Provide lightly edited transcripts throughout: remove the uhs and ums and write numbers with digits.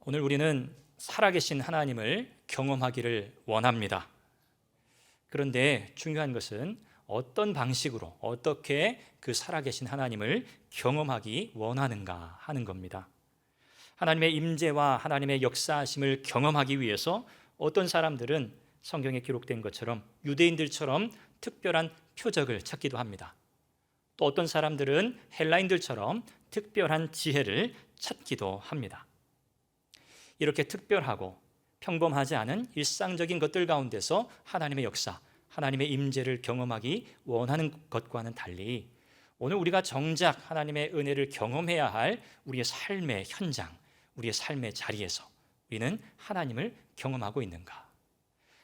오늘 우리는 살아계신 하나님을 경험하기를 원합니다. 그런데 중요한 것은 어떤 방식으로 어떻게 그 살아계신 하나님을 경험하기 원하는가 하는 겁니다. 하나님의 임재와 하나님의 역사하심을 경험하기 위해서 어떤 사람들은 성경에 기록된 것처럼 유대인들처럼 특별한 표적을 찾기도 합니다. 또 어떤 사람들은 헬라인들처럼 특별한 지혜를 찾기도 합니다. 이렇게 특별하고 평범하지 않은 일상적인 것들 가운데서 하나님의 역사, 하나님의 임재를 경험하기 원하는 것과는 달리 오늘 우리가 정작 하나님의 은혜를 경험해야 할 우리의 삶의 현장, 우리의 삶의 자리에서 우리는 하나님을 경험하고 있는가?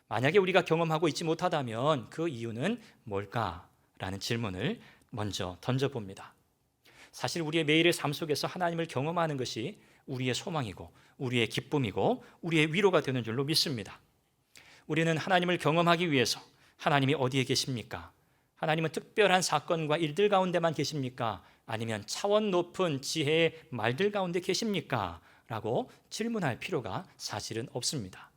만약에 우리가 경험하고 있지 못하다면 그 이유는 뭘까라는 질문을 먼저 던져봅니다. 사실 우리의 매일의 삶 속에서 하나님을 경험하는 것이 우리의 소망이고 우리의 기쁨이고 우리의 위로가 되는 줄로 믿습니다. 우리는 하나님을 경험하기 위해서 하나님이 어디에 계십니까? 하나님은 특별한 사건과 일들 가운데만 계십니까? 아니면 차원 높은 지혜의 말들 가운데 계십니까? 라고 질문할 필요가 사실은 없습니다.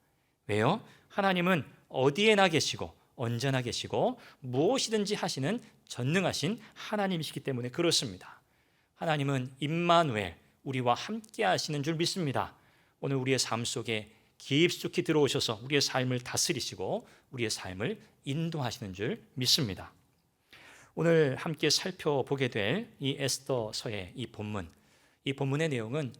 왜요? 하나님은 어디에나 계시고 언제나 계시고 무엇이든지 하시는 전능하신 하나님이시기 때문에 그렇습니다. 하나님은 임마누엘, 우리와 함께 하시는 줄 믿습니다. 오늘 우리의 삶 속에 깊숙이 들어오셔서 우리의 삶을 다스리시고 우리의 삶을 인도하시는 줄 믿습니다. 오늘 함께 살펴보게 될 이 에스더서의 이 본문의 내용은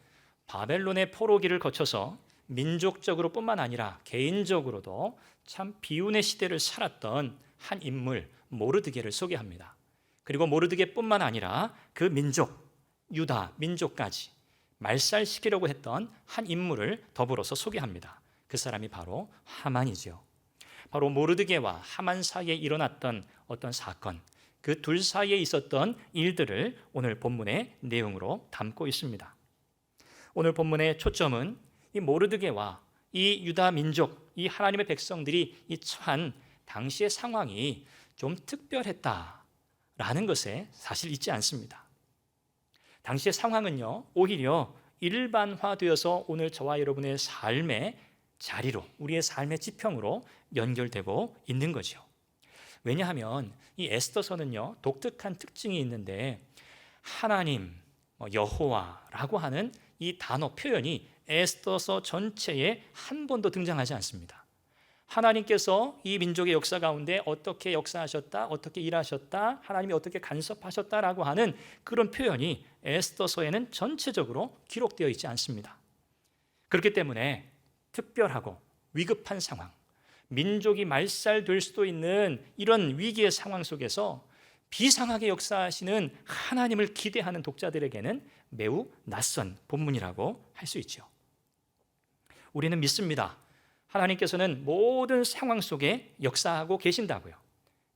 바벨론의 포로기를 거쳐서 민족적으로 뿐만 아니라 개인적으로도 참 비운의 시대를 살았던 한 인물 모르드게를 소개합니다. 그리고 모르드게뿐만 아니라 그 민족, 유다 민족까지 말살시키려고 했던 한 인물을 더불어서 소개합니다. 그 사람이 바로 하만이죠. 바로 모르드게와 하만 사이에 일어났던 어떤 사건, 그 둘 사이에 있었던 일들을 오늘 본문의 내용으로 담고 있습니다. 오늘 본문의 초점은 이 모르드게와 이 유다 민족, 이 하나님의 백성들이 이 처한 당시의 상황이 좀 특별했다라는 것에 사실 있지 않습니다. 당시의 상황은요, 오히려 일반화되어서 오늘 저와 여러분의 삶의 자리로, 우리의 삶의 지평으로 연결되고 있는 거죠. 왜냐하면 이 에스더서는요, 독특한 특징이 있는데 하나님, 여호와라고 하는 이 단어 표현이 에스더서 전체에 한 번도 등장하지 않습니다. 하나님께서 이 민족의 역사 가운데 어떻게 역사하셨다, 어떻게 일하셨다, 하나님이 어떻게 간섭하셨다라고 하는 그런 표현이 에스더서에는 전체적으로 기록되어 있지 않습니다. 그렇기 때문에 특별하고 위급한 상황, 민족이 말살될 수도 있는 이런 위기의 상황 속에서 비상하게 역사하시는 하나님을 기대하는 독자들에게는 매우 낯선 본문이라고 할 수 있죠. 우리는 믿습니다. 하나님께서는 모든 상황 속에 역사하고 계신다고요.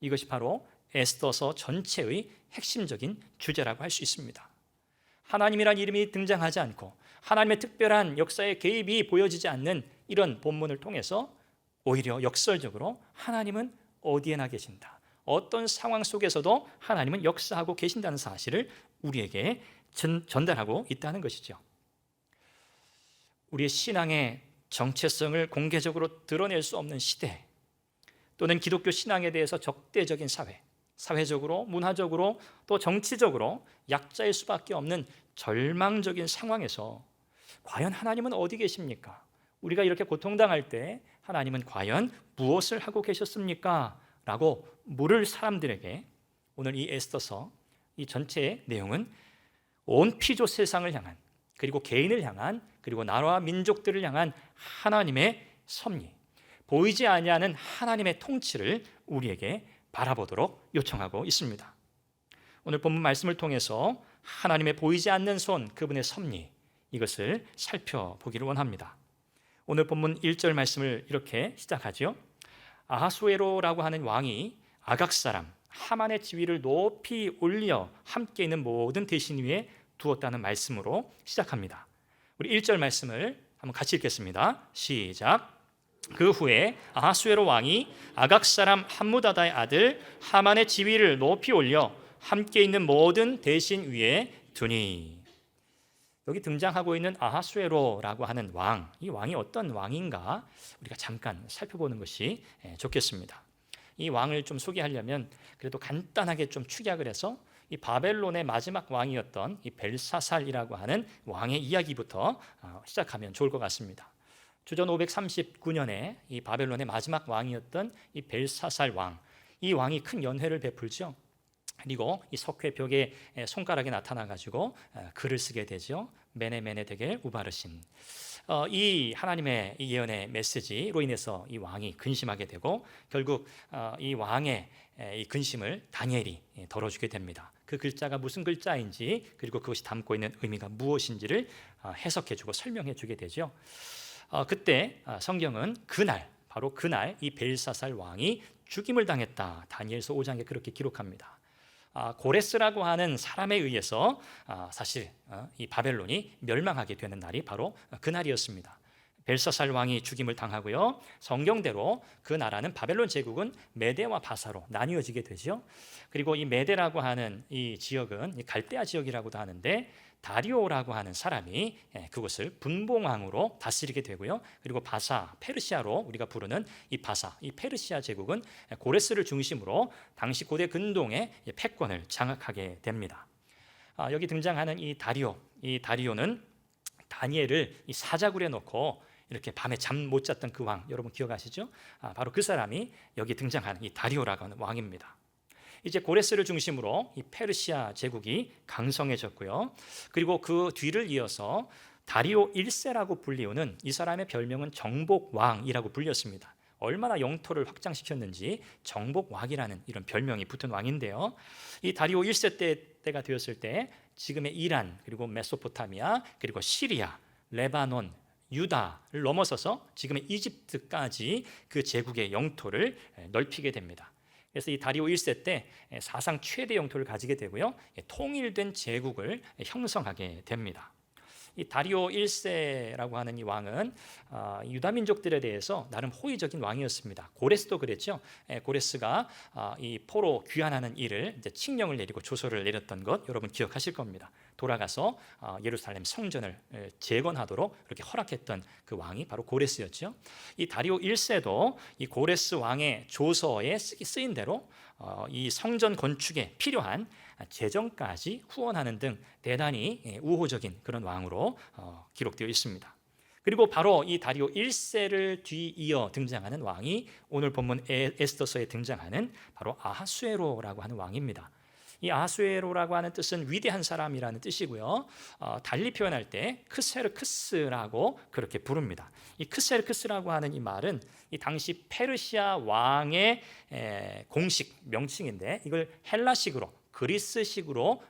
이것이 바로 에스더서 전체의 핵심적인 주제라고 할 수 있습니다. 하나님이란 이름이 등장하지 않고 하나님의 특별한 역사의 개입이 보여지지 않는 이런 본문을 통해서 오히려 역설적으로 하나님은 어디에나 계신다, 어떤 상황 속에서도 하나님은 역사하고 계신다는 사실을 우리에게 전달하고 있다는 것이죠. 우리의 신앙의 정체성을 공개적으로 드러낼 수 없는 시대, 또는 기독교 신앙에 대해서 적대적인 사회적으로, 문화적으로, 또 정치적으로 약자일 수밖에 없는 절망적인 상황에서 과연 하나님은 어디 계십니까? 우리가 이렇게 고통당할 때 하나님은 과연 무엇을 하고 계셨습니까? 라고 물을 사람들에게 오늘 이 에스더서 이 전체의 내용은 온 피조 세상을 향한, 그리고 개인을 향한, 그리고 나라와 민족들을 향한 하나님의 섭리, 보이지 아니하는 하나님의 통치를 우리에게 바라보도록 요청하고 있습니다. 오늘 본문 말씀을 통해서 하나님의 보이지 않는 손, 그분의 섭리, 이것을 살펴보기를 원합니다. 오늘 본문 1절 말씀을 이렇게 시작하죠. 아하수에로라고 하는 왕이 아각 사람 하만의 지위를 높이 올려 함께 있는 모든 대신 위에 두었다는 말씀으로 시작합니다. 우리 1절 말씀을 한번 같이 읽겠습니다. 시작. 그 후에 아하수에로 왕이 아각 사람 함무다다의 아들 하만의 지위를 높이 올려 함께 있는 모든 대신 위에 두니. 여기 등장하고 있는 아하수에로라고 하는 왕, 이 왕이 어떤 왕인가 우리가 잠깐 살펴보는 것이 좋겠습니다. 이 왕을 좀 소개하려면 그래도 간단하게 좀 축약을 해서 이 바벨론의 마지막 왕이었던 이 벨사살이라고 하는 왕의 이야기부터 시작하면 좋을 것 같습니다. 주전 539년에 이 바벨론의 마지막 왕이었던 이 벨사살 왕, 이 왕이 큰 연회를 베풀죠. 그리고 이 석회 벽에 손가락이 나타나 가지고 글을 쓰게 되죠. 메네메네 데겔 우바르신. 이 하나님의 이 예언의 메시지로 인해서 이 왕이 근심하게 되고 결국 이 왕의 이 근심을 다니엘이 덜어주게 됩니다. 그 글자가 무슨 글자인지 그리고 그것이 담고 있는 의미가 무엇인지를 해석해주고 설명해주게 되죠. 그때 성경은 그날, 바로 그날 이 벨사살 왕이 죽임을 당했다. 다니엘서 5장에 그렇게 기록합니다. 고레스라고 하는 사람에 의해서 사실 이 바벨론이 멸망하게 되는 날이 바로 그날이었습니다. 벨사살 왕이 죽임을 당하고요. 성경대로 그 나라는 바벨론 제국은 메대와 바사로 나뉘어지게 되죠. 그리고 이 메대라고 하는 이 지역은 갈대아 지역이라고도 하는데 다리오라고 하는 사람이 그곳을 분봉왕으로 다스리게 되고요. 그리고 바사, 페르시아로 우리가 부르는 이 바사, 이 페르시아 제국은 고레스를 중심으로 당시 고대 근동의 패권을 장악하게 됩니다. 여기 등장하는 이 다리오는 다니엘을 이 사자굴에 넣고 이렇게 밤에 잠 못 잤던 그 왕, 여러분 기억하시죠? 바로 그 사람이 여기 등장하는 이 다리오라고 하는 왕입니다. 이제 고레스를 중심으로 이 페르시아 제국이 강성해졌고요. 그리고 그 뒤를 이어서 다리오 1세라고 불리우는 이 사람의 별명은 정복왕이라고 불렸습니다. 얼마나 영토를 확장시켰는지 정복왕이라는 이런 별명이 붙은 왕인데요. 이 다리오 1세 때가 되었을 때 지금의 이란, 그리고 메소포타미아, 그리고 시리아, 레바논, 유다를 넘어서서 지금의 이집트까지 그 제국의 영토를 넓히게 됩니다. 그래서 이 다리오 1세 때 사상 최대 영토를 가지게 되고요. 통일된 제국을 형성하게 됩니다. 이 다리오 1세라고 하는 이 왕은 유다 민족들에 대해서 나름 호의적인 왕이었습니다. 고레스도 그랬죠. 고레스가 이 포로 귀환하는 일을 이제 칙령을 내리고 조서를 내렸던 것 여러분 기억하실 겁니다. 돌아가서 예루살렘 성전을 재건하도록 이렇게 허락했던 그 왕이 바로 고레스였죠. 이 다리오 1세도 이 고레스 왕의 조서에 쓰인 대로 이 성전 건축에 필요한 재정까지 후원하는 등 대단히 우호적인 그런 왕으로 기록되어 있습니다. 그리고 바로 이 다리오 1세를 뒤이어 등장하는 왕이 오늘 본문 에스더서에 등장하는 바로 아하수에로라고 하는 왕입니다. 이 아하수에로라고 하는 뜻은 위대한 사람이라는 뜻이고요. 달리 표현할 때 크세르크스라고 그렇게 부릅니다. 이 크세르크스라고 하는 이 말은 이 당시 페르시아 왕의 공식 명칭인데 이걸 헬라식으로 그리스식으로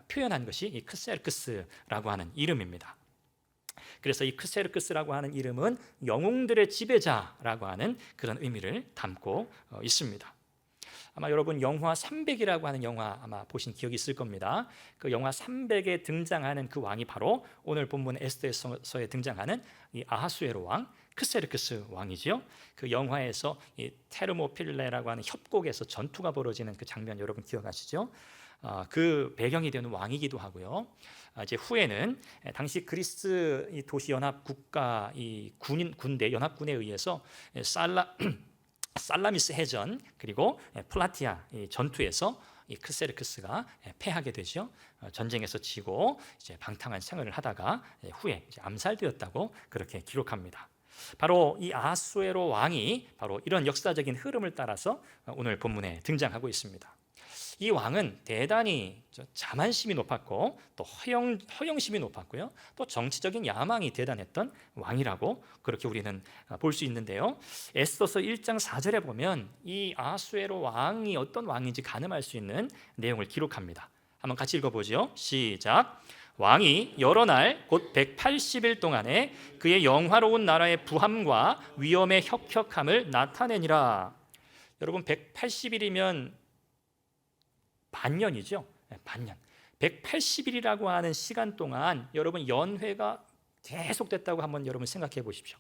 표현한 것이 이 크세르크스라고 하는 이름입니다. 그래서 이 크세르크스라고 하는 이름은 영웅들의 지배자라고 하는 그런 의미를 담고 있습니다. 아마 여러분 영화 300이라고 하는 영화 아마 보신 기억이 있을 겁니다. 그 영화 300에 등장하는 그 왕이 바로 오늘 본문 에스더서에 등장하는 이 아하수에로 왕, 크세르크스 왕이지요. 그 영화에서 이 테르모필레라고 하는 협곡에서 전투가 벌어지는 그 장면 여러분 기억하시죠? 그 배경이 되는 왕이기도 하고요. 이제 후에는 당시 그리스 이 도시 연합 국가 이 군대 연합군에 의해서 살라미스 해전 그리고 플라티아 전투에서 이 크세르크스가 패하게 되죠. 전쟁에서 지고 이제 방탕한 생활을 하다가 후에 이제 암살되었다고 그렇게 기록합니다. 바로 이 아하수에로 왕이 바로 이런 역사적인 흐름을 따라서 오늘 본문에 등장하고 있습니다. 이 왕은 대단히 자만심이 높았고 또 허영심이 높았고요. 또 정치적인 야망이 대단했던 왕이라고 그렇게 우리는 볼 수 있는데요. 에스더서 1장 4절에 보면 이 아하수에로 왕이 어떤 왕인지 가늠할 수 있는 내용을 기록합니다. 한번 같이 읽어보죠. 시작. 왕이 여러 날 곧 180일 동안에 그의 영화로운 나라의 부함과 위엄의 혁혁함을 나타내니라. 여러분 180일이면 반년이죠. 반년. 180일이라고 하는 시간 동안 여러분 연회가 계속됐다고 한번 여러분 생각해 보십시오.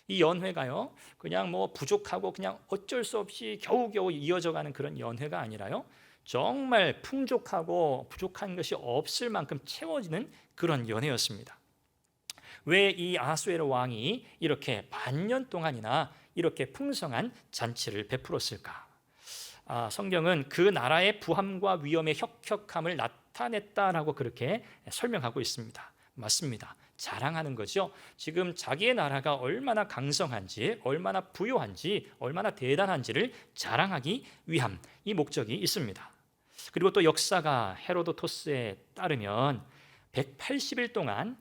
이 연회가요, 그냥 뭐 부족하고 그냥 어쩔 수 없이 겨우겨우 이어져가는 그런 연회가 아니라요, 정말 풍족하고 부족한 것이 없을 만큼 채워지는 그런 연회였습니다. 왜 이 아하수에로 왕이 이렇게 반년 동안이나 이렇게 풍성한 잔치를 베풀었을까? 성경은 그 나라의 부함과 위험의 혁혁함을 나타냈다라고 그렇게 설명하고 있습니다. 맞습니다. 자랑하는 거죠. 지금 자기의 나라가 얼마나 강성한지, 얼마나 부유한지, 얼마나 대단한지를 자랑하기 위함, 이 목적이 있습니다. 그리고 또 역사가 헤로도토스에 따르면 180일 동안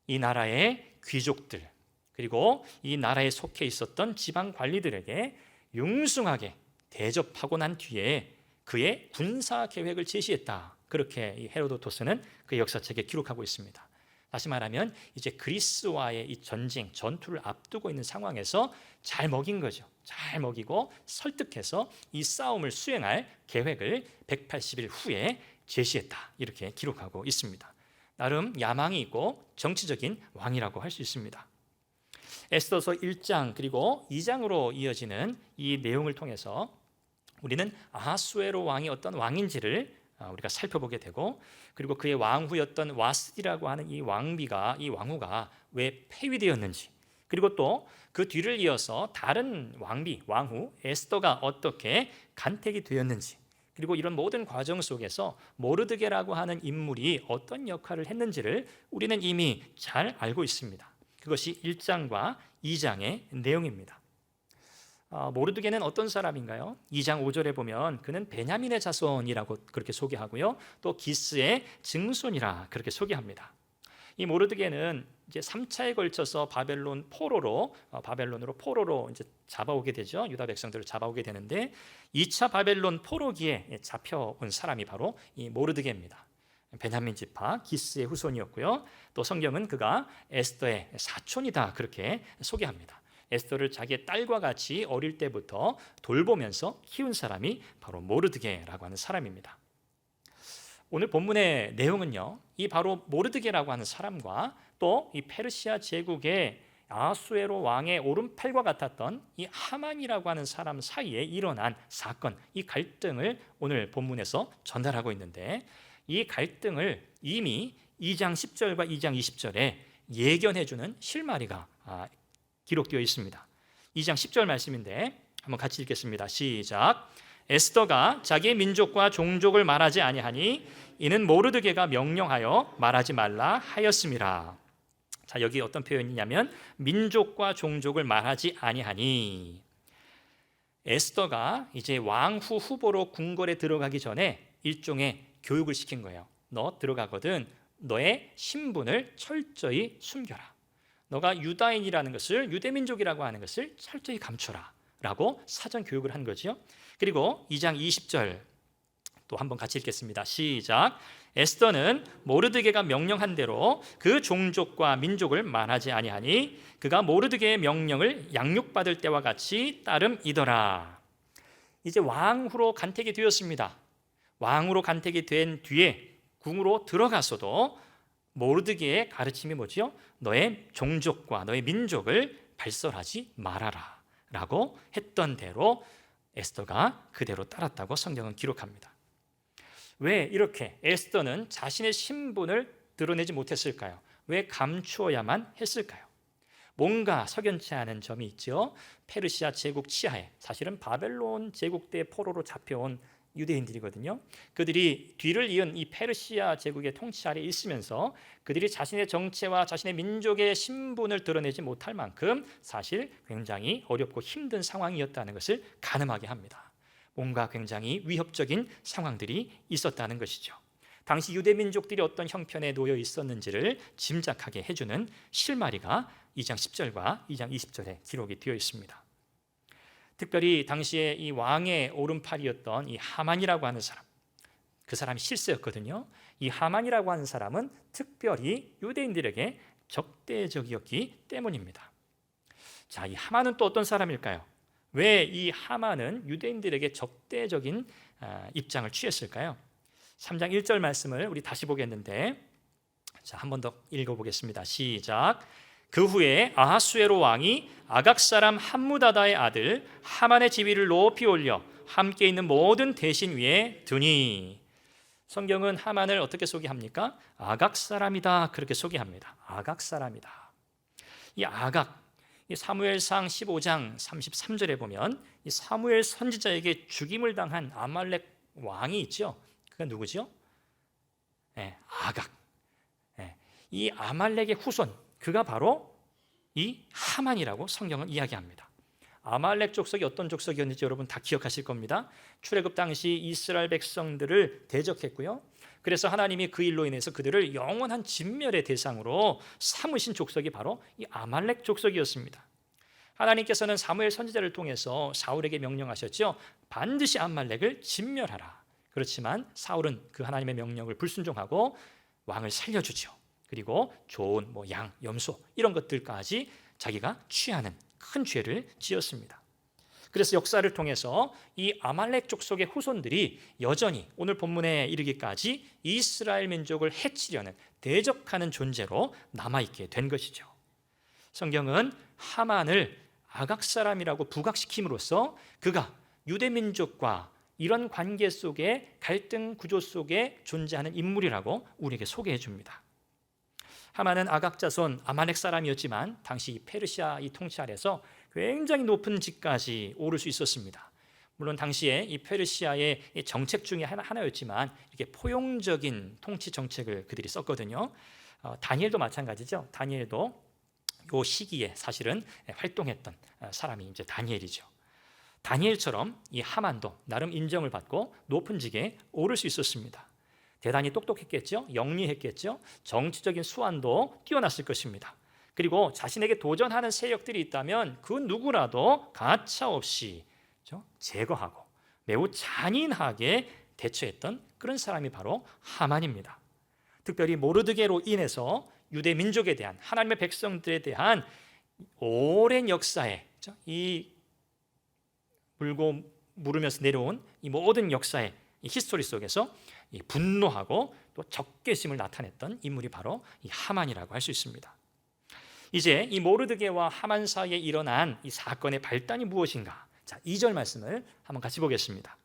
이 나라의 귀족들, 그리고 이 나라에 속해 있었던 지방 관리들에게 융숭하게 대접하고 난 뒤에 그의 군사 계획을 제시했다. 그렇게 이 헤로도토스는 그 역사책에 기록하고 있습니다. 다시 말하면 이제 그리스와의 이 전쟁, 전투를 앞두고 있는 상황에서 잘 먹인 거죠. 잘 먹이고 설득해서 이 싸움을 수행할 계획을 180일 후에 제시했다. 이렇게 기록하고 있습니다. 나름 야망이 있고 정치적인 왕이라고 할 수 있습니다. 에스더서 1장 그리고 2장으로 이어지는 이 내용을 통해서 우리는 아하수에로 왕이 어떤 왕인지를 우리가 살펴보게 되고, 그리고 그의 왕후였던 와스디라고 하는 이 왕후가 왜 폐위되었는지, 그리고 또 그 뒤를 이어서 다른 왕후 에스더가 어떻게 간택이 되었는지, 그리고 이런 모든 과정 속에서 모르드게라고 하는 인물이 어떤 역할을 했는지를 우리는 이미 잘 알고 있습니다. 그것이 1장과 2장의 내용입니다. 모르드게는 어떤 사람인가요? 2장 5절에 보면 그는 베냐민의 자손이라고 그렇게 소개하고요, 또 기스의 증손이라 그렇게 소개합니다. 이 모르드게는 이제 3차에 걸쳐서 바벨론으로 포로로 이제 잡아오게 되죠. 유다 백성들을 잡아오게 되는데 2차 바벨론 포로기에 잡혀온 사람이 바로 이 모르드게입니다. 베냐민 지파 기스의 후손이었고요. 또 성경은 그가 에스더의 사촌이다 그렇게 소개합니다. 에스더를 자기의 딸과 같이 어릴 때부터 돌보면서 키운 사람이 바로 모르드게라고 하는 사람입니다. 오늘 본문의 내용은요, 이 바로 모르드게라고 하는 사람과 또 이 페르시아 제국의 아하수에로 왕의 오른팔과 같았던 이 하만이라고 하는 사람 사이에 일어난 사건, 이 갈등을 오늘 본문에서 전달하고 있는데, 이 갈등을 이미 2장 10절과 2장 20절에 예견해주는 실마리가 기록되어 있습니다. 2장 10절 말씀인데 한번 같이 읽겠습니다. 시작. 에스더가 자기의 민족과 종족을 말하지 아니하니 이는 모르드게가 명령하여 말하지 말라 하였음이라. 자, 여기 어떤 표현이냐면 민족과 종족을 말하지 아니하니, 에스더가 이제 왕후 후보로 궁궐에 들어가기 전에 일종의 교육을 시킨 거예요. 너 들어가거든 너의 신분을 철저히 숨겨라. 너가 유다인이라는 것을, 유대민족이라고 하는 것을 철저히 감춰라 라고 사전 교육을 한 거죠. 그리고 2장 20절 또 한번 같이 읽겠습니다. 시작. 에스더는 모르드게가 명령한 대로 그 종족과 민족을 말하지 아니하니 그가 모르드게의 명령을 양육받을 때와 같이 따름이더라. 이제 왕후로 간택이 되었습니다. 왕으로 간택이 된 뒤에 궁으로 들어가서도 모르드게의 가르침이 뭐죠? 너의 종족과 너의 민족을 발설하지 말아라 라고 했던 대로 에스더가 그대로 따랐다고 성경은 기록합니다. 왜 이렇게 에스더는 자신의 신분을 드러내지 못했을까요? 왜 감추어야만 했을까요? 뭔가 석연치 않은 점이 있죠. 페르시아 제국 치하에, 사실은 바벨론 제국 때 포로로 잡혀온 유대인들이거든요. 그들이 뒤를 이은 이 페르시아 제국의 통치 아래 있으면서 그들이 자신의 정체와 자신의 민족의 신분을 드러내지 못할 만큼 사실 굉장히 어렵고 힘든 상황이었다는 것을 가늠하게 합니다. 뭔가 굉장히 위협적인 상황들이 있었다는 것이죠. 당시 유대 민족들이 어떤 형편에 놓여 있었는지를 짐작하게 해주는 실마리가 2장 10절과 2장 20절에 기록이 되어 있습니다. 특별히 당시에 이 왕의 오른팔이었던 이 하만이라고 하는 사람, 그 사람이 실세였거든요. 이 하만이라고 하는 사람은 특별히 유대인들에게 적대적이었기 때문입니다. 자, 이 하만은 또 어떤 사람일까요? 왜 이 하만은 유대인들에게 적대적인 입장을 취했을까요? 3장 1절 말씀을 우리 다시 보겠는데, 자, 한 번 더 읽어보겠습니다. 시작. 그 후에 아하수에로 왕이 아각 사람 함무다다의 아들 하만의 지위를 높이 올려 함께 있는 모든 대신 위에 두니. 성경은 하만을 어떻게 소개합니까? 아각 사람이다 그렇게 소개합니다. 아각 사람이다. 이 아각, 이 사무엘상 15장 33절에 보면 이 사무엘 선지자에게 죽임을 당한 아말렉 왕이 있죠. 그가 누구죠? 아각. 이 아말렉의 후손, 그가 바로 이 하만이라고 성경은 이야기합니다. 아말렉 족속이 어떤 족속이었는지 여러분 다 기억하실 겁니다. 출애굽 당시 이스라엘 백성들을 대적했고요. 그래서 하나님이 그 일로 인해서 그들을 영원한 진멸의 대상으로 삼으신 족속이 바로 이 아말렉 족속이었습니다. 하나님께서는 사무엘 선지자를 통해서 사울에게 명령하셨죠. 반드시 아말렉을 진멸하라. 그렇지만 사울은 그 하나님의 명령을 불순종하고 왕을 살려주죠. 그리고 좋은 양, 염소 이런 것들까지 자기가 취하는 큰 죄를 지었습니다. 그래서 역사를 통해서 이 아말렉 족속의 후손들이 여전히 오늘 본문에 이르기까지 이스라엘 민족을 해치려는 대적하는 존재로 남아있게 된 것이죠. 성경은 하만을 아각 사람이라고 부각시킴으로써 그가 유대 민족과 이런 관계 속에 갈등 구조 속에 존재하는 인물이라고 우리에게 소개해 줍니다. 하만은 아각 자손 아말렉 사람이었지만 당시 페르시아 이 통치 아래서 굉장히 높은 직까지 오를 수 있었습니다. 물론 당시에 이 페르시아의 정책 중에 하나였지만 이렇게 포용적인 통치 정책을 그들이 썼거든요. 다니엘도 마찬가지죠. 다니엘도 이 시기에 사실은 활동했던 사람이 이제 다니엘이죠. 다니엘처럼 이 하만도 나름 인정을 받고 높은 직에 오를 수 있었습니다. 대단히 똑똑했겠죠. 영리했겠죠. 정치적인 수완도 뛰어났을 것입니다. 그리고 자신에게 도전하는 세력들이 있다면 그 누구라도 가차없이 제거하고 매우 잔인하게 대처했던 그런 사람이 바로 하만입니다. 특별히 모르드게로 인해서 유대 민족에 대한 하나님의 백성들에 대한 오랜 역사에 이 물고 물으면서 내려온 이 모든 역사의 이 히스토리 속에서 이 분노하고 또 적개심을 나타냈던 인물이 바로 이 하만이라고 할 수 있습니다. 이제 이 모르드게와 하만 사이에 일어난 이 사건의 발단이 무엇인가? 자, 2절 말씀을 한번 같이 보겠습니다.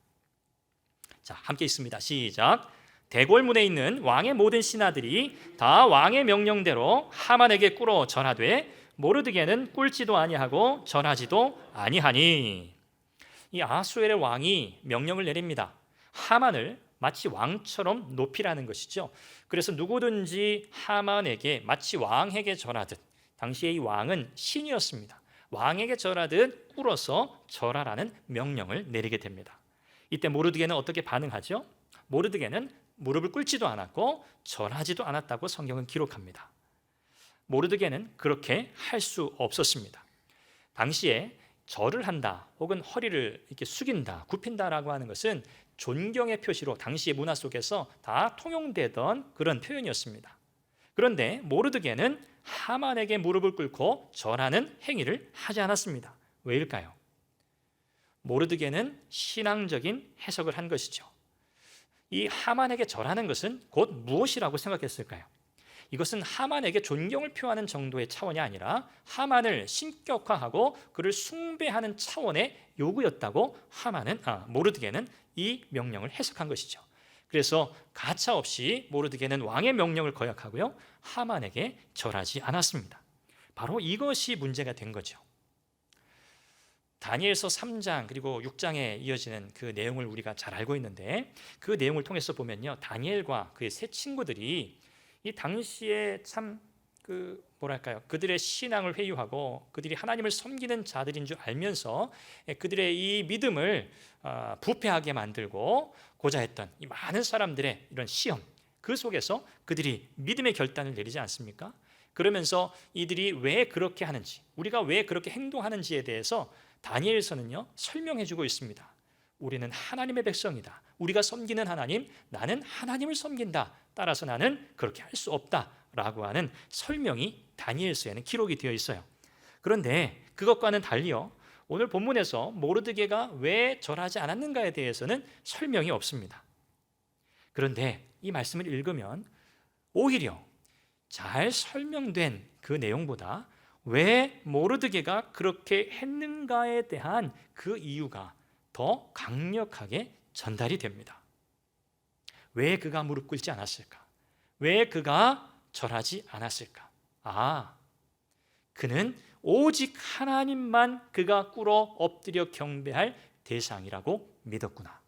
자, 함께 있습니다. 시작. 대궐문에 있는 왕의 모든 신하들이 다 왕의 명령대로 하만에게 꿇어 전하되 모르드게는 꿇지도 아니하고 전하지도 아니하니. 이 아하수엘의 왕이 명령을 내립니다. 하만을 마치 왕처럼 높이라는 것이죠. 그래서 누구든지 하만에게 마치 왕에게 절하듯, 당시의 이 왕은 신이었습니다. 왕에게 절하듯 꿇어서 절하라는 명령을 내리게 됩니다. 이때 모르드게는 어떻게 반응하죠? 모르드게는 무릎을 꿇지도 않았고 절하지도 않았다고 성경은 기록합니다. 모르드게는 그렇게 할 수 없었습니다. 당시에 절을 한다 혹은 허리를 이렇게 숙인다, 굽힌다라고 하는 것은 존경의 표시로 당시의 문화 속에서 다 통용되던 그런 표현이었습니다. 그런데 모르드게는 하만에게 무릎을 꿇고 절하는 행위를 하지 않았습니다. 왜일까요? 모르드게는 신앙적인 해석을 한 것이죠. 이 하만에게 절하는 것은 곧 무엇이라고 생각했을까요? 이것은 하만에게 존경을 표하는 정도의 차원이 아니라 하만을 신격화하고 그를 숭배하는 차원의 요구였다고 모르드게는 이 명령을 해석한 것이죠. 그래서 가차없이 모르드게는 왕의 명령을 거역하고요, 하만에게 절하지 않았습니다. 바로 이것이 문제가 된 거죠. 다니엘서 3장 그리고 6장에 이어지는 그 내용을 우리가 잘 알고 있는데, 그 내용을 통해서 보면요, 다니엘과 그의 세 친구들이 이 당시에 참 그들의 신앙을 회유하고 그들이 하나님을 섬기는 자들인 줄 알면서 그들의 이 믿음을 부패하게 만들고 고자 했던 이 많은 사람들의 이런 시험, 그 속에서 그들이 믿음의 결단을 내리지 않습니까? 그러면서 이들이 왜 그렇게 하는지, 우리가 왜 그렇게 행동하는지에 대해서 다니엘서는요 설명해주고 있습니다. 우리는 하나님의 백성이다. 우리가 섬기는 하나님, 나는 하나님을 섬긴다. 따라서 나는 그렇게 할 수 없다라고 하는 설명이 다니엘서에는 기록이 되어 있어요. 그런데 그것과는 달리요, 오늘 본문에서 모르드게가 왜 절하지 않았는가에 대해서는 설명이 없습니다. 그런데 이 말씀을 읽으면 오히려 잘 설명된 그 내용보다 왜 모르드게가 그렇게 했는가에 대한 그 이유가 더 강력하게 전달이 됩니다. 왜 그가 무릎 꿇지 않았을까? 왜 그가 절하지 않았을까? 그는 오직 하나님만 그가 꿇어 엎드려 경배할 대상이라고 믿었구나.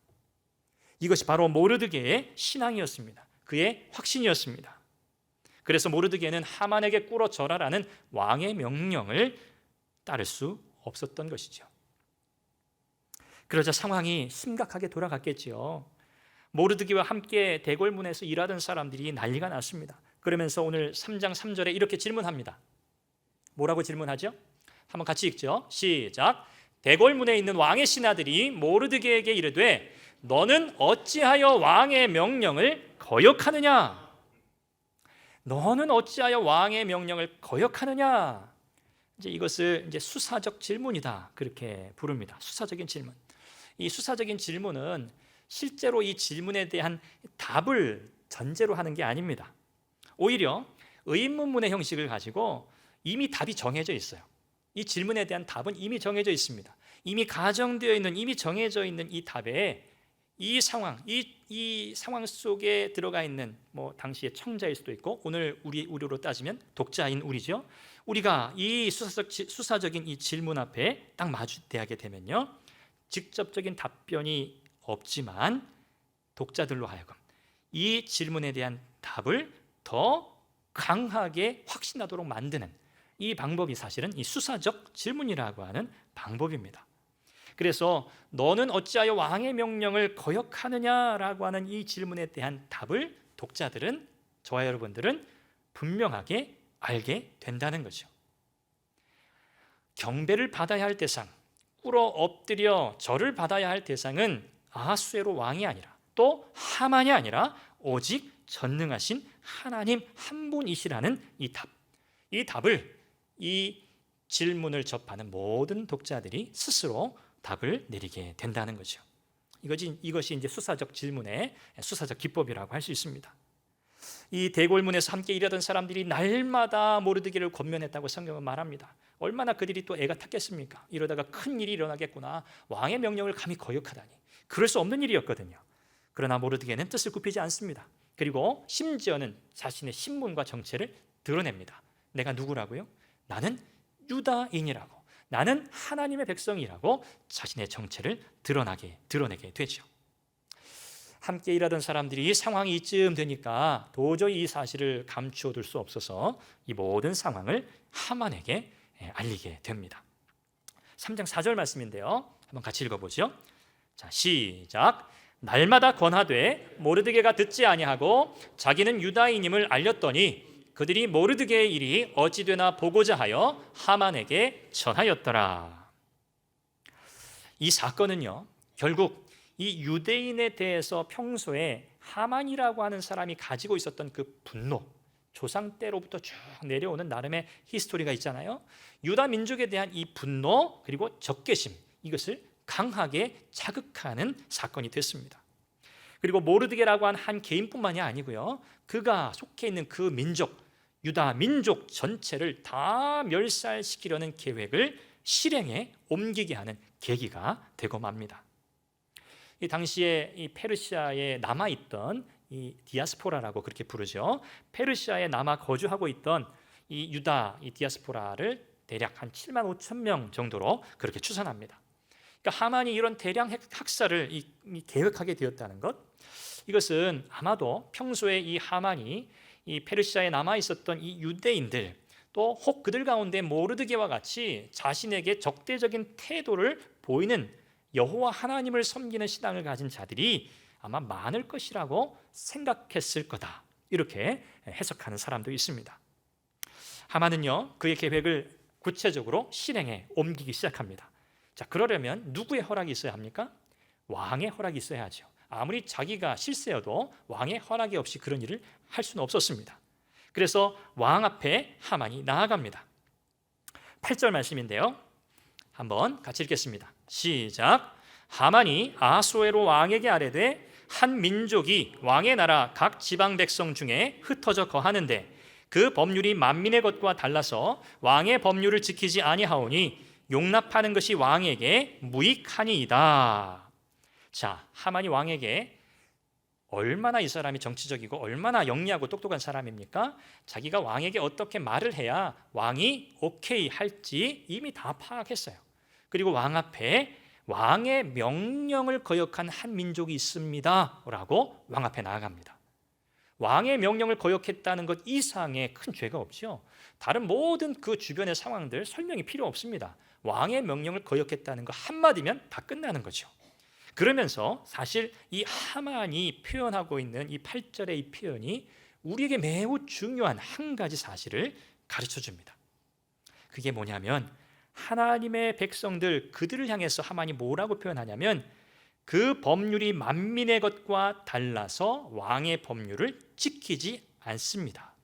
이것이 바로 모르드게의 신앙이었습니다. 그의 확신이었습니다. 그래서 모르드게는 하만에게 꿇어 절하라는 왕의 명령을 따를 수 없었던 것이죠. 그러자 상황이 심각하게 돌아갔겠지요. 모르드게와 함께 대궐문에서 일하던 사람들이 난리가 났습니다. 그러면서 오늘 3장 3절에 이렇게 질문합니다. 뭐라고 질문하죠? 한번 같이 읽죠. 시작. 대궐문에 있는 왕의 신하들이 모르드게에게 이르되 너는 어찌하여 왕의 명령을 거역하느냐? 너는 어찌하여 왕의 명령을 거역하느냐? 이것을 수사적 질문이다 그렇게 부릅니다. 수사적인 질문. 이 수사적인 질문은 실제로 이 질문에 대한 답을 전제로 하는 게 아닙니다. 오히려 의문문의 형식을 가지고 이미 답이 정해져 있어요. 이 질문에 대한 답은 이미 정해져 있습니다. 이미 가정되어 있는, 이미 정해져 있는 이 답에 이 상황, 이 상황 속에 들어가 있는 당시의 청자일 수도 있고 오늘 우리로 따지면 독자인 우리죠. 우리가 이 수사적인 이 질문 앞에 딱 마주대하게 되면요, 직접적인 답변이 없지만 독자들로 하여금 이 질문에 대한 답을 더 강하게 확신하도록 만드는 이 방법이 사실은 이 수사적 질문이라고 하는 방법입니다. 그래서 너는 어찌하여 왕의 명령을 거역하느냐라고 하는 이 질문에 대한 답을 독자들은, 저와 여러분들은 분명하게 알게 된다는 거죠. 경배를 받아야 할 대상, 꿇어 엎드려 절을 받아야 할 대상은 아하수에로 왕이 아니라 또 하만이 아니라 오직 전능하신 하나님 한 분이시라는 이 답. 이 답을, 이 질문을 접하는 모든 독자들이 스스로 답을 내리게 된다는 거죠. 이것이 이제 수사적 질문의 수사적 기법이라고 할 수 있습니다. 이 대궐문에서 함께 일하던 사람들이 날마다 모르드게를 권면했다고 성경은 말합니다. 얼마나 그들이 또 애가 탔겠습니까? 이러다가 큰 일이 일어나겠구나. 왕의 명령을 감히 거역하다니. 그럴 수 없는 일이었거든요. 그러나 모르드게는 뜻을 굽히지 않습니다. 그리고 심지어는 자신의 신분과 정체를 드러냅니다. 내가 누구라고요? 나는 유다인이라고, 나는 하나님의 백성이라고 자신의 정체를 드러내게 되죠. 함께 일하던 사람들이 상황이 이쯤 되니까 도저히 이 사실을 감추어둘 수 없어서 이 모든 상황을 하만에게 알리게 됩니다. 3장 4절 말씀인데요, 한번 같이 읽어보죠. 자, 시작. 날마다 권하되 모르드게가 듣지 아니하고 자기는 유다인임을 알렸더니 그들이 모르드게의 일이 어찌 되나 보고자 하여 하만에게 전하였더라. 이 사건은요, 결국 이 유대인에 대해서 평소에 하만이라고 하는 사람이 가지고 있었던 그 분노, 조상 때로부터 쭉 내려오는 나름의 히스토리가 있잖아요. 유다 민족에 대한 이 분노 그리고 적개심, 이것을 강하게 자극하는 사건이 됐습니다. 그리고 모르드게라고 하는 한 개인뿐만이 아니고요, 그가 속해 있는 그 민족, 유다 민족 전체를 다 멸살시키려는 계획을 실행에 옮기게 하는 계기가 되고 맙니다. 이 당시에 이 페르시아에 남아있던 이 디아스포라라고 그렇게 부르죠. 페르시아에 남아 거주하고 있던 이 유다 이 디아스포라를 대략 한 7만 5천 명 정도로 그렇게 추산합니다. 그러니까 하만이 이런 대량 학살을 계획하게 되었다는 것, 이것은 아마도 평소에 이 하만이 이 페르시아에 남아 있었던 이 유대인들, 또 혹 그들 가운데 모르드게와 같이 자신에게 적대적인 태도를 보이는 여호와 하나님을 섬기는 신앙을 가진 자들이 아마 많을 것이라고 생각했을 거다, 이렇게 해석하는 사람도 있습니다. 하만은요, 그의 계획을 구체적으로 실행에 옮기기 시작합니다. 자, 그러려면 누구의 허락이 있어야 합니까? 왕의 허락이 있어야 하죠. 아무리 자기가 실세여도 왕의 허락이 없이 그런 일을 할 수는 없었습니다. 그래서 왕 앞에 하만이 나아갑니다. 8절 말씀인데요, 한번 같이 읽겠습니다. 시작. 하만이 아하수에로 왕에게 아뢰되 한 민족이 왕의 나라 각 지방 백성 중에 흩어져 거하는데 그 법률이 만민의 것과 달라서 왕의 법률을 지키지 아니하오니 용납하는 것이 왕에게 무익하니이다. 자, 하만이 왕에게 얼마나 이 사람이 정치적이고 얼마나 영리하고 똑똑한 사람입니까? 자기가 왕에게 어떻게 말을 해야 왕이 오케이 할지 이미 다 파악했어요. 그리고 왕 앞에 왕의 명령을 거역한 한 민족이 있습니다 라고 왕 앞에 나아갑니다. 왕의 명령을 거역했다는 것 이상의 큰 죄가 없죠. 다른 모든 그 주변의 상황들 설명이 필요 없습니다. 왕의 명령을 거역했다는 것 한마디면 다 끝나는 거죠. 그러면서 사실 이 하만이 표현하고 있는 이 8절의 이 표현이 우리에게 매우 중요한 한 가지 사실을 가르쳐 줍니다. 그게 뭐냐면 하나님의 백성들, 그들을 향해서 하만이 뭐라고 표현하냐면 그 법률이 만민의 것과 달라서 왕의 법률을 지키지 않습니다.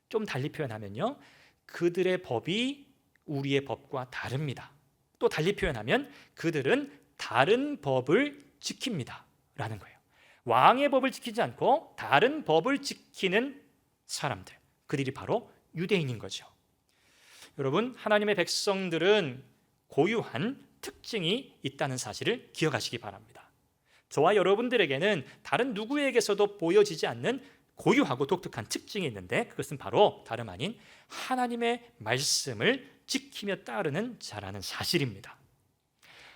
좀 달리 표현하면요, 그들의 법이 우리의 법과 다릅니다. 또 달리 표현하면 그들은 다른 법을 지킵니다 라는 거예요. 왕의 법을 지키지 않고 다른 법을 지키는 사람들, 그들이 바로 유대인인 거죠. 여러분, 하나님의 백성들은 고유한 특징이 있다는 사실을 기억하시기 바랍니다. 저와 여러분들에게는 다른 누구에게서도 보여지지 않는 고유하고 독특한 특징이 있는데 그것은 바로 다름 아닌 하나님의 말씀을 지키며 따르는 자라는 사실입니다.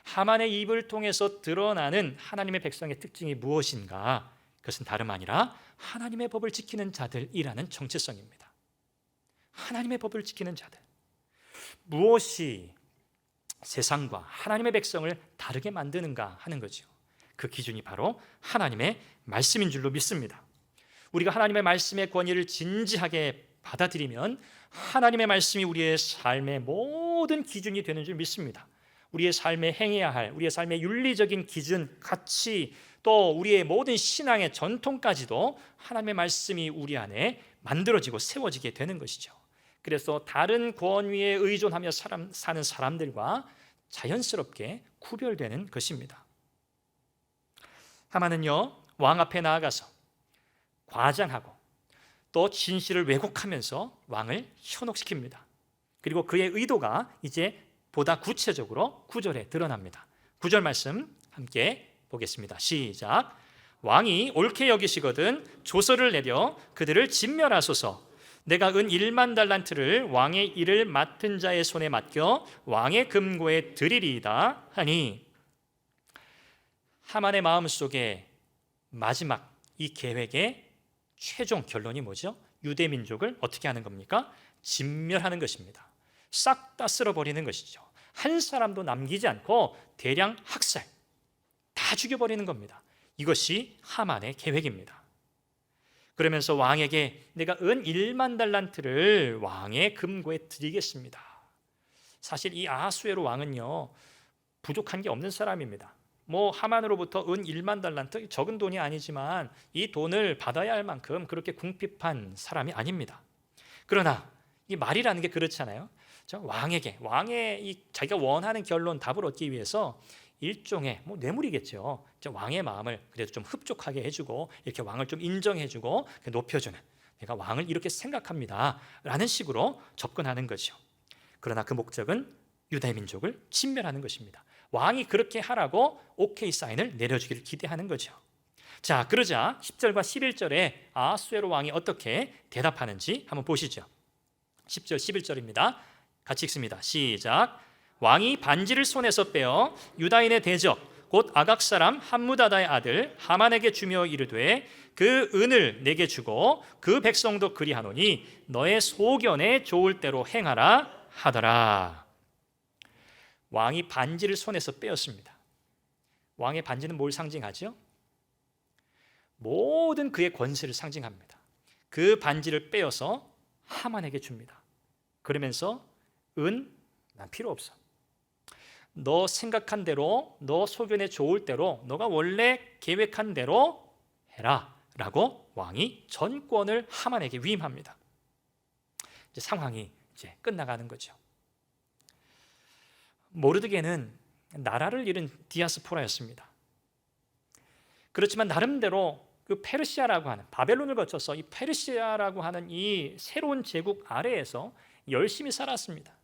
하만의 입을 통해서 드러나는 하나님의 백성의 특징이 무엇인가? 그것은 다름 아니라 하나님의 법을 지키는 자들이라는 정체성입니다. 하나님의 법을 지키는 자들. 무엇이 세상과 하나님의 백성을 다르게 만드는가 하는 거죠. 그 기준이 바로 하나님의 말씀인 줄로 믿습니다. 우리가 하나님의 말씀의 권위를 진지하게 받아들이면 하나님의 말씀이 우리의 삶의 모든 기준이 되는 줄 믿습니다. 우리의 삶에 행해야 할, 우리의 삶의 윤리적인 기준, 가치, 또 우리의 모든 신앙의 전통까지도 하나님의 말씀이 우리 안에 만들어지고 세워지게 되는 것이죠. 그래서 다른 권위에 의존하며 사는 사람들과 자연스럽게 구별되는 것입니다. 하만은요, 왕 앞에 나아가서 과장하고 또 진실을 왜곡하면서 왕을 현혹시킵니다. 그리고 그의 의도가 이제 보다 구체적으로 9절에 드러납니다. 9절 말씀 함께 보겠습니다. 시작. 왕이 옳게 여기시거든 조서를 내려 그들을 진멸하소서. 내가 은 1만 달란트를 왕의 일을 맡은 자의 손에 맡겨 왕의 금고에 드리리이다 하니, 하만의 마음속에 마지막 이 계획의 최종 결론이 뭐죠? 유대 민족을 어떻게 하는 겁니까? 진멸하는 것입니다. 싹 다 쓸어버리는 것이죠. 한 사람도 남기지 않고 대량 학살, 다 죽여버리는 겁니다. 이것이 하만의 계획입니다. 그러면서 왕에게 내가 은 1만 달란트를 왕의 금고에 드리겠습니다. 사실 이 아하수에로 왕은요, 부족한 게 없는 사람입니다. 하만으로부터 은 1만 달란트, 적은 돈이 아니지만 이 돈을 받아야 할 만큼 그렇게 궁핍한 사람이 아닙니다. 그러나 이 말이라는 게 그렇잖아요. 왕의 이 자기가 원하는 결론, 답을 얻기 위해서 일종의 뇌물이겠죠. 왕의 마음을 그래도 좀 흡족하게 해주고 이렇게 왕을 좀 인정해주고 높여주는, 내가 왕을 이렇게 생각합니다 라는 식으로 접근하는 거죠. 그러나 그 목적은 유대 민족을 진멸하는 것입니다. 왕이 그렇게 하라고 오케이 사인을 내려주기를 기대하는 거죠. 자, 그러자 10절과 11절에 아하수에로 왕이 어떻게 대답하는지 한번 보시죠. 10절 11절입니다. 같이 읽습니다. 시작. 왕이 반지를 손에서 빼어 유다인의 대적 곧 아각 사람 함무다다의 아들 하만에게 주며 이르되 그 은을 내게 주고 그 백성도 그리하노니 너의 소견에 좋을 대로 행하라 하더라. 왕이 반지를 손에서 빼었습니다. 왕의 반지는 뭘 상징하죠? 모든 그의 권세를 상징합니다. 그 반지를 빼어서 하만에게 줍니다. 그러면서 난 필요 없어. 너 생각한 대로, 너 소견에 좋을 대로, 너가 원래 계획한 대로 해라 라고 왕이 전권을 하만에게 위임합니다. 이제 상황이 이제 끝나가는 거죠. 모르드게는 나라를 잃은 디아스포라였습니다. 그렇지만 나름대로 그 페르시아라고 하는, 바벨론을 거쳐서 이 페르시아라고 하는 이 새로운 제국 아래에서 열심히 살았습니다.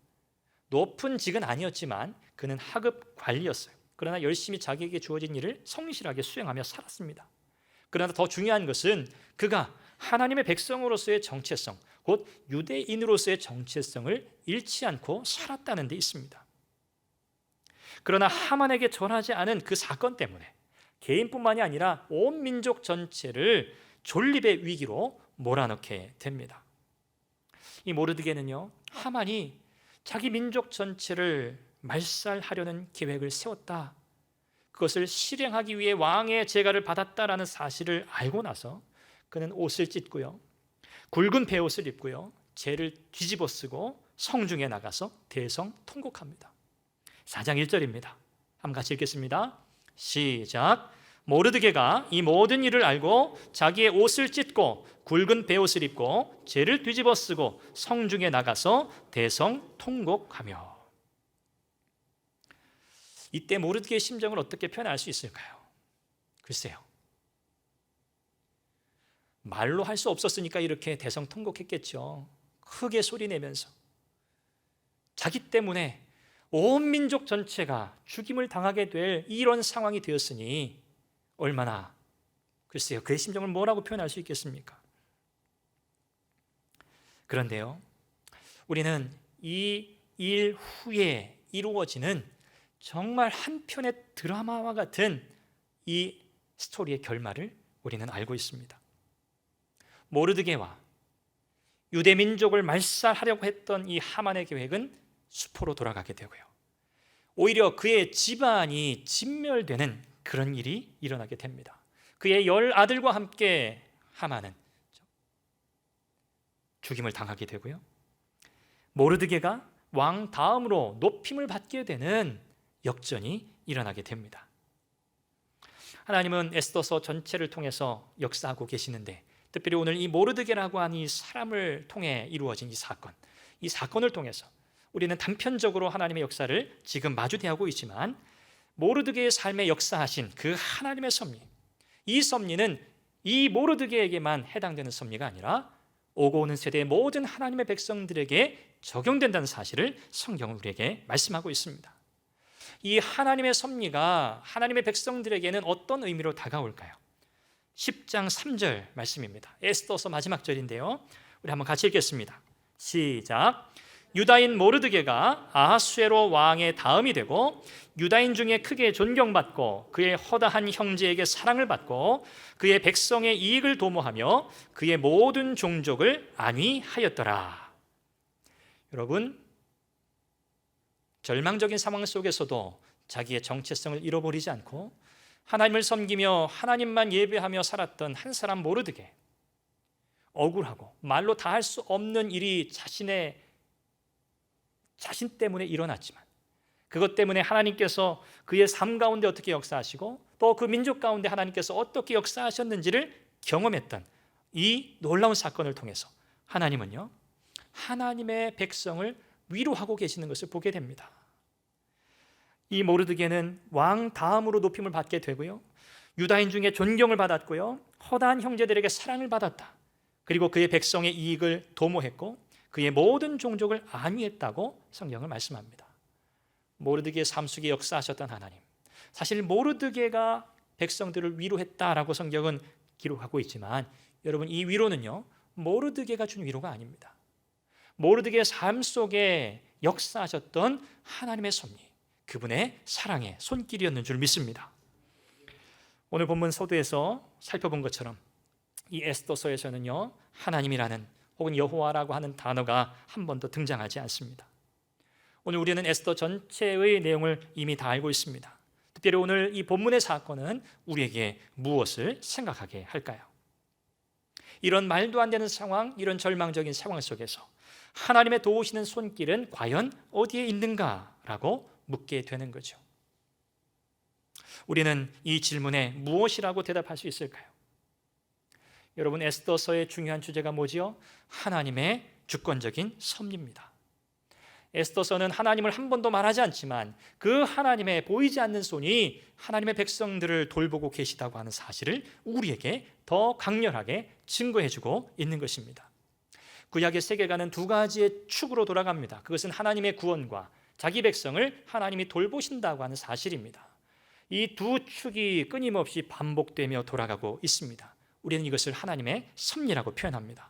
높은 직은 아니었지만 그는 하급 관리였어요. 그러나 열심히 자기에게 주어진 일을 성실하게 수행하며 살았습니다. 그러나 더 중요한 것은 그가 하나님의 백성으로서의 정체성, 곧 유대인으로서의 정체성을 잃지 않고 살았다는 데 있습니다. 그러나 하만에게 전하지 않은 그 사건 때문에 개인뿐만이 아니라 온 민족 전체를 존립의 위기로 몰아넣게 됩니다. 이 모르드게는요, 하만이 자기 민족 전체를 말살하려는 계획을 세웠다, 그것을 실행하기 위해 왕의 제가를 받았다라는 사실을 알고 나서 그는 옷을 찢고요, 굵은 베옷을 입고요, 재를 뒤집어 쓰고 성중에 나가서 대성통곡합니다. 4장 1절입니다. 한번 같이 읽겠습니다. 시작. 모르드게가 이 모든 일을 알고 자기의 옷을 찢고 굵은 베옷을 입고 재를 뒤집어 쓰고 성중에 나가서 대성통곡하며. 이때 모르드게의 심정을 어떻게 표현할 수 있을까요? 글쎄요, 말로 할 수 없었으니까 이렇게 대성통곡했겠죠. 크게 소리내면서 자기 때문에 온 민족 전체가 죽임을 당하게 될 이런 상황이 되었으니 얼마나, 글쎄요, 그의 심정을 뭐라고 표현할 수 있겠습니까? 그런데요, 우리는 이 일 후에 이루어지는 정말 한 편의 드라마와 같은 이 스토리의 결말을 우리는 알고 있습니다. 모르드게와 유대 민족을 말살하려고 했던 이 하만의 계획은 수포로 돌아가게 되고요, 오히려 그의 집안이 진멸되는 그런 일이 일어나게 됩니다. 그의 10아들과 함께 하만은 죽임을 당하게 되고요, 모르드게가 왕 다음으로 높임을 받게 되는 역전이 일어나게 됩니다. 하나님은 에스더서 전체를 통해서 역사하고 계시는데, 특별히 오늘 이 모르드게라고 하는 이 사람을 통해 이루어진 이 사건을 통해서 우리는 단편적으로 하나님의 역사를 지금 마주대하고 있지만, 모르드게의 삶에 역사하신 그 하나님의 섭리, 이 섭리는 이 모르드게에게만 해당되는 섭리가 아니라 오고 오는 세대의 모든 하나님의 백성들에게 적용된다는 사실을 성경은 우리에게 말씀하고 있습니다. 이 하나님의 섭리가 하나님의 백성들에게는 어떤 의미로 다가올까요? 10장 3절 말씀입니다. 에스더서 마지막 절인데요, 우리 한번 같이 읽겠습니다. 시작. 유다인 모르드게가 아하수에로 왕의 다음이 되고 유다인 중에 크게 존경받고 그의 허다한 형제에게 사랑을 받고 그의 백성의 이익을 도모하며 그의 모든 종족을 안위하였더라. 여러분, 절망적인 상황 속에서도 자기의 정체성을 잃어버리지 않고 하나님을 섬기며 하나님만 예배하며 살았던 한 사람 모르드게, 억울하고 말로 다 할 수 없는 일이 자신 때문에 일어났지만 그것 때문에 하나님께서 그의 삶 가운데 어떻게 역사하시고 또 그 민족 가운데 하나님께서 어떻게 역사하셨는지를 경험했던 이 놀라운 사건을 통해서 하나님은요, 하나님의 백성을 위로하고 계시는 것을 보게 됩니다. 이 모르드게는 왕 다음으로 높임을 받게 되고요, 유다인 중에 존경을 받았고요, 허다한 형제들에게 사랑을 받았다. 그리고 그의 백성의 이익을 도모했고 그의 모든 종족을 안위했다고 성경을 말씀합니다. 모르드게의 삶 속에 역사하셨던 하나님, 사실 모르드게가 백성들을 위로했다라고 성경은 기록하고 있지만, 여러분, 이 위로는요, 모르드게가 준 위로가 아닙니다. 모르드게의 삶 속에 역사하셨던 하나님의 섭리, 그분의 사랑의 손길이었는 줄 믿습니다. 오늘 본문 서두에서 살펴본 것처럼 이 에스더서에서는요, 하나님이라는 혹은 여호와라고 하는 단어가 한 번도 등장하지 않습니다. 오늘 우리는 에스더 전체의 내용을 이미 다 알고 있습니다. 특별히 오늘 이 본문의 사건은 우리에게 무엇을 생각하게 할까요? 이런 말도 안 되는 상황, 이런 절망적인 상황 속에서 하나님의 도우시는 손길은 과연 어디에 있는가라고 묻게 되는 거죠. 우리는 이 질문에 무엇이라고 대답할 수 있을까요? 여러분, 에스더서의 중요한 주제가 뭐지요? 하나님의 주권적인 섭리입니다. 에스더서는 하나님을 한 번도 말하지 않지만 그 하나님의 보이지 않는 손이 하나님의 백성들을 돌보고 계시다고 하는 사실을 우리에게 더 강렬하게 증거해주고 있는 것입니다. 구약의 세계관은 두 가지의 축으로 돌아갑니다. 그것은 하나님의 구원과 자기 백성을 하나님이 돌보신다고 하는 사실입니다. 이 두 축이 끊임없이 반복되며 돌아가고 있습니다. 우리는 이것을 하나님의 섭리라고 표현합니다.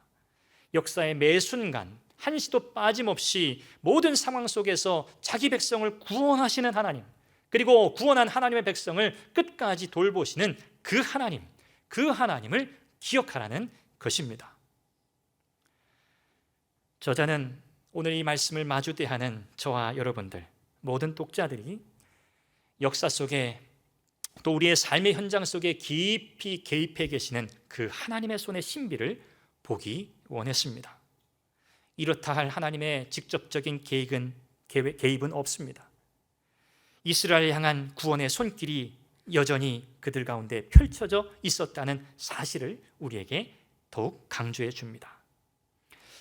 역사의 매 순간 한시도 빠짐없이 모든 상황 속에서 자기 백성을 구원하시는 하나님, 그리고 구원한 하나님의 백성을 끝까지 돌보시는 그 하나님을 기억하라는 것입니다. 저자는 오늘 이 말씀을 마주대하는 저와 여러분들, 모든 독자들이 역사 속에 또 우리의 삶의 현장 속에 깊이 개입해 계시는 그 하나님의 손의 신비를 보기 원했습니다. 이렇다 할 하나님의 직접적인 개입은 없습니다. 이스라엘 향한 구원의 손길이 여전히 그들 가운데 펼쳐져 있었다는 사실을 우리에게 더욱 강조해 줍니다.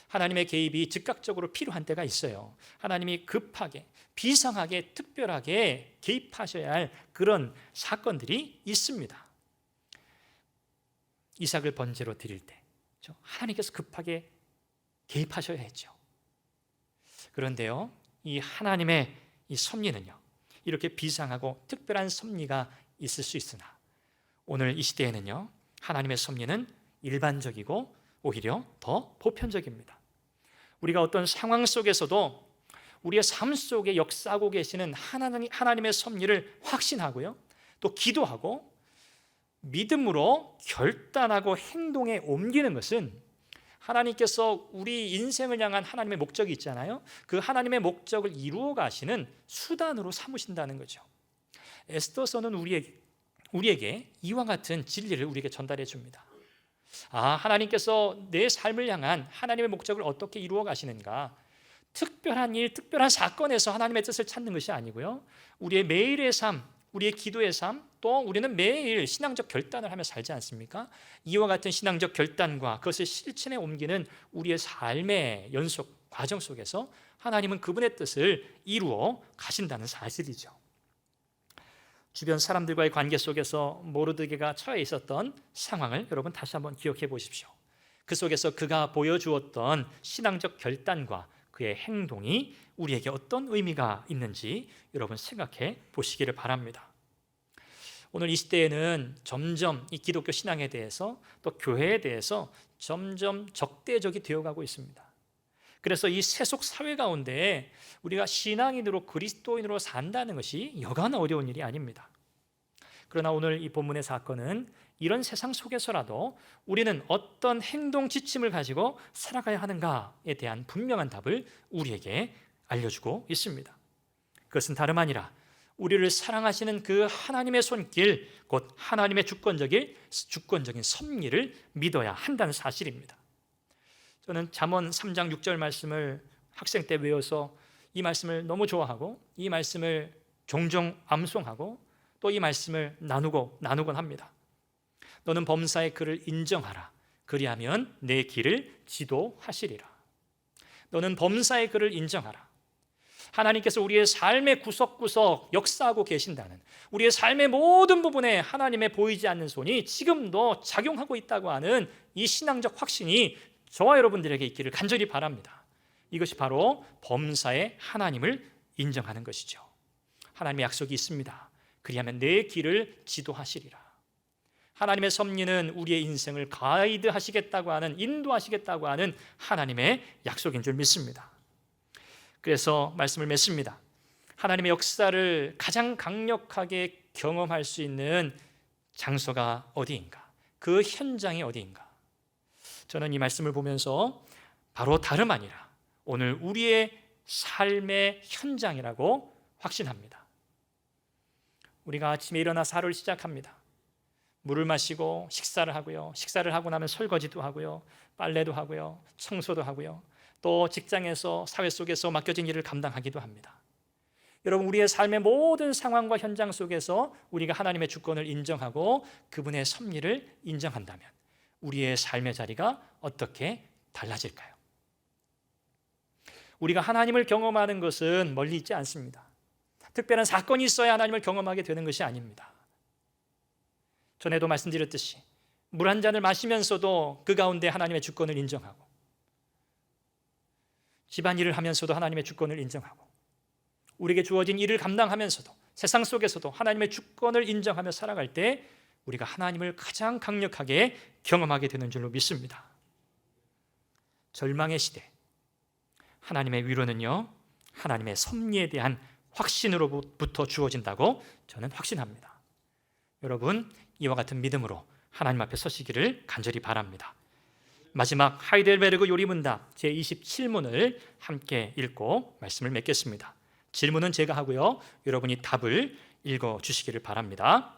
하나님의 개입이 즉각적으로 필요한 때가 있어요. 하나님이 급하게, 비상하게, 특별하게 개입하셔야 할 그런 사건들이 있습니다. 이삭을 번제로 드릴 때 하나님께서 급하게 개입하셔야 했죠. 그런데요, 이 하나님의 이 섭리는요, 이렇게 비상하고 특별한 섭리가 있을 수 있으나 오늘 이 시대에는요, 하나님의 섭리는 일반적이고 오히려 더 보편적입니다. 우리가 어떤 상황 속에서도 우리의 삶 속에 역사하고 계시는 하나님의 섭리를 확신하고요, 또 기도하고 믿음으로 결단하고 행동에 옮기는 것은 하나님께서 우리 인생을 향한 하나님의 목적이 있잖아요. 그 하나님의 목적을 이루어 가시는 수단으로 삼으신다는 거죠. 에스더서는 우리에게 이와 같은 진리를 우리에게 전달해 줍니다. 하나님께서 내 삶을 향한 하나님의 목적을 어떻게 이루어 가시는가? 특별한 일, 특별한 사건에서 하나님의 뜻을 찾는 것이 아니고요, 우리의 매일의 삶, 우리의 기도의 삶, 또 우리는 매일 신앙적 결단을 하며 살지 않습니까? 이와 같은 신앙적 결단과 그것을 실천에 옮기는 우리의 삶의 연속 과정 속에서 하나님은 그분의 뜻을 이루어 가신다는 사실이죠. 주변 사람들과의 관계 속에서 모르드게가 처해 있었던 상황을 여러분 다시 한번 기억해 보십시오. 그 속에서 그가 보여주었던 신앙적 결단과 그의 행동이 우리에게 어떤 의미가 있는지 여러분 생각해 보시기를 바랍니다. 오늘 이 시대에는 점점 이 기독교 신앙에 대해서 또 교회에 대해서 점점 적대적이 되어가고 있습니다. 그래서 이 세속 사회 가운데 우리가 신앙인으로 그리스도인으로 산다는 것이 여간 어려운 일이 아닙니다. 그러나 오늘 이 본문의 사건은 이런 세상 속에서라도 우리는 어떤 행동 지침을 가지고 살아가야 하는가에 대한 분명한 답을 우리에게 알려주고 있습니다. 그것은 다름 아니라 우리를 사랑하시는 그 하나님의 손길, 곧 하나님의 주권적인 섭리를 믿어야 한다는 사실입니다. 저는 잠언 3장 6절 말씀을 학생 때 외워서 이 말씀을 너무 좋아하고 이 말씀을 종종 암송하고 또 이 말씀을 나누곤 합니다. 너는 범사의 그를 인정하라. 그리하면 내 길을 지도하시리라. 너는 범사의 그를 인정하라. 하나님께서 우리의 삶의 구석구석 역사하고 계신다는, 우리의 삶의 모든 부분에 하나님의 보이지 않는 손이 지금도 작용하고 있다고 하는 이 신앙적 확신이 저와 여러분들에게 있기를 간절히 바랍니다. 이것이 바로 범사의 하나님을 인정하는 것이죠. 하나님의 약속이 있습니다. 그리하면 내 길을 지도하시리라. 하나님의 섭리는 우리의 인생을 가이드하시겠다고 하는, 인도하시겠다고 하는 하나님의 약속인 줄 믿습니다. 그래서 말씀을 맺습니다. 하나님의 역사를 가장 강력하게 경험할 수 있는 장소가 어디인가? 그 현장이 어디인가? 저는 이 말씀을 보면서 바로 다름 아니라 오늘 우리의 삶의 현장이라고 확신합니다. 우리가 아침에 일어나서 하루를 시작합니다. 물을 마시고 식사를 하고요. 식사를 하고 나면 설거지도 하고요. 빨래도 하고요. 청소도 하고요. 또 직장에서 사회 속에서 맡겨진 일을 감당하기도 합니다. 여러분, 우리의 삶의 모든 상황과 현장 속에서 우리가 하나님의 주권을 인정하고 그분의 섭리를 인정한다면 우리의 삶의 자리가 어떻게 달라질까요? 우리가 하나님을 경험하는 것은 멀리 있지 않습니다. 특별한 사건이 있어야 하나님을 경험하게 되는 것이 아닙니다. 전에도 말씀드렸듯이 물 한 잔을 마시면서도 그 가운데 하나님의 주권을 인정하고, 집안일을 하면서도 하나님의 주권을 인정하고, 우리에게 주어진 일을 감당하면서도 세상 속에서도 하나님의 주권을 인정하며 살아갈 때 우리가 하나님을 가장 강력하게 경험하게 되는 줄로 믿습니다. 절망의 시대, 하나님의 위로는요, 하나님의 섭리에 대한 확신으로부터 주어진다고 저는 확신합니다. 여러분, 이와 같은 믿음으로 하나님 앞에 서시기를 간절히 바랍니다. 마지막 하이델베르그 요리문답 제27문을 함께 읽고 말씀을 맺겠습니다. 질문은 제가 하고요, 여러분이 답을 읽어주시기를 바랍니다.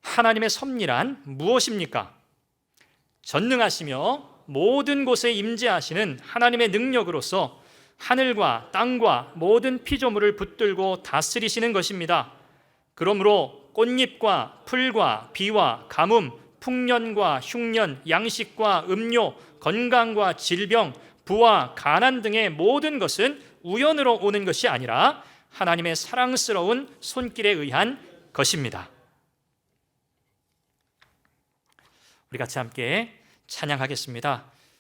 하나님의 섭리란 무엇입니까? 전능하시며 모든 곳에 임재하시는 하나님의 능력으로서 하늘과 땅과 모든 피조물을 붙들고 다스리시는 것입니다. 그러므로 꽃잎과 풀과 비와 가뭄, 풍년과 흉년, 양식과 음료, 건강과 질병, 부와 가난 등의 모든 것은 우연으로 오는 것이 아니라 하나님의 사랑스러운 손길에 의한 것입니다. 우리 같이 함께 찬양하겠습니다.